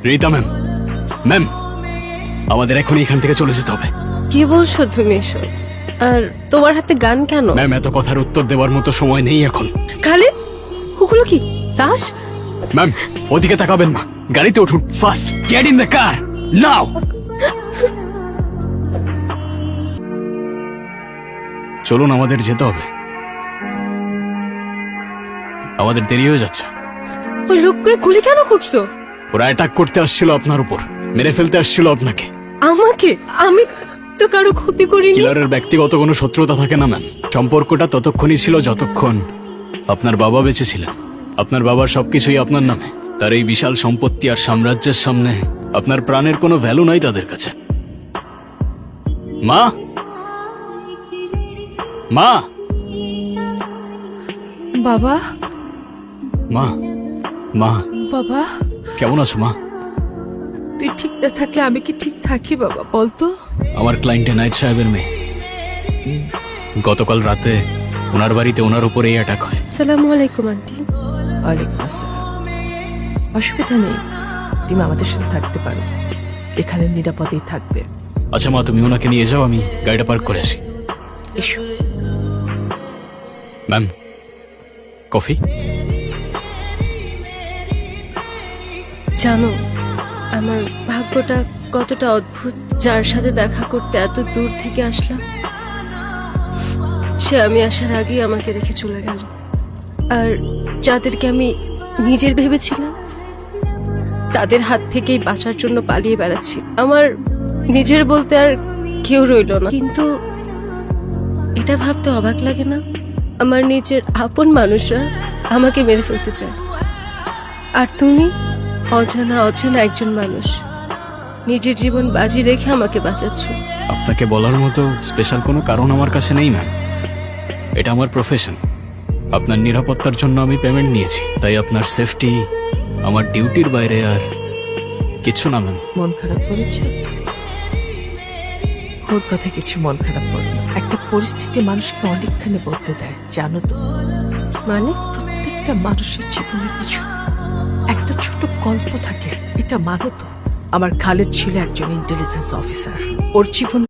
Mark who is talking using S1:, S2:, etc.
S1: Rita ma'am, ma'am আমাদের এখন এখান থেকে চলে যেতে হবে।
S2: কি বলছো তুমি এসব? আর তোমার হাতে গান কেন?
S1: ম্যাম এত কথার উত্তর দেওয়ার মতো সময় নেই এখন।
S2: খালিদ, ওগুলো কি লাশ?
S1: ম্যাম ওদিকে তাকাবেন না, গাড়িতে উঠুন, fast get in the car now. চলুন, আমাদের যেতে হবে, আমাদের দেরি হয়ে যাচ্ছে।
S2: ওই লোককে গুলি কেন করছো?
S1: ওরা অ্যাটাক করতে আসছিল আপনার উপর, মেরে ফেলতে আসছিল আপনাকে।
S2: আমাকে? আমি তো কারো ক্ষতি করিনি।
S1: কিলারের ব্যক্তিগত কোনো শত্রুতা থাকে না ম্যাম, সম্পর্কটা ততক্ষণই ছিল যতক্ষণ আপনার বাবা বেঁচে ছিলেন। আপনার বাবার সবকিছুই আপনার নামে, তার এই বিশাল সম্পত্তি আর সাম্রাজ্যের সামনে আপনার প্রাণের কোনো ভ্যালু নাই তাদের কাছে। মা, মা,
S3: বাবা,
S1: মা, মা,
S3: বাবা,
S1: কেমন আছো মা?
S3: তুই ঠিক না থাকলে আমি কি ঠিক থাকি বাবা, বলতো?
S1: আমার ক্লায়েন্ট এনায়েত সাহেবের মেয়ে, গতকাল রাতে ওনার বাড়িতে ওনার উপরে এই অ্যাটাক হয়।
S2: আসসালামু আলাইকুম আন্টি।
S3: ওয়ালাইকুম আসসালাম। অসুবিধা নেই, তুমি আমাদের সাথে থাকতে পারো, এখানে নিরাপদেই থাকবে।
S1: আচ্ছা মা, তুমি ওনাকে নিয়ে যাও, আমি গাড়িটা পার্ক করে আসি।
S3: এসো।
S1: Ma'am, coffee?
S2: জানো আমার ভাগ্যটা কতটা অদ্ভুত, যার সাথে দেখা করতে এত দূর থেকে আসলাম, সে আমি আসার আগেই আমাকে রেখে চলে গেল। আর যাদেরকে আমি নিজের ভেবেছিলাম, তাদের হাত থেকেই বাঁচার জন্য পালিয়ে বেড়াচ্ছি। আমার নিজের বলতে আর কেউ রইল না। কিন্তু এটা ভাবতে অবাক লাগে না, আমার নিজের আপন মানুষরা আমাকে মেরে ফেলতে চায়, আর তুমি অজানা অচেনা একজন মানুষ নিজের জীবন বাজি রেখে আমাকে বাঁচাচ্ছ।
S1: আপনাকে বলার মতো স্পেশাল কোনো কারণ আমার কাছে নেই ম্যাম, এটা আমার প্রফেশন। আপনার নিরাপত্তার জন্য আমি পেমেন্ট নিয়েছি, তাই আপনার সেফটি আমার ডিউটির বাইরে আর কিছু না ম্যাম।
S3: মন খারাপ করেছে? ওর কথা কিছু মন খারাপ করো না। একটা পরিস্থিতি মানুষকে অনেকখানি বলতে দেয়, জানো তো?
S2: মানে?
S3: প্রত্যেকটা মানুষের জীবনের পিছনে একটা ছোট গল্প থাকে, এটা মানো তো? আমার খালেদ ছিল একজন ইন্টেলিজেন্স অফিসার, ওর জীবন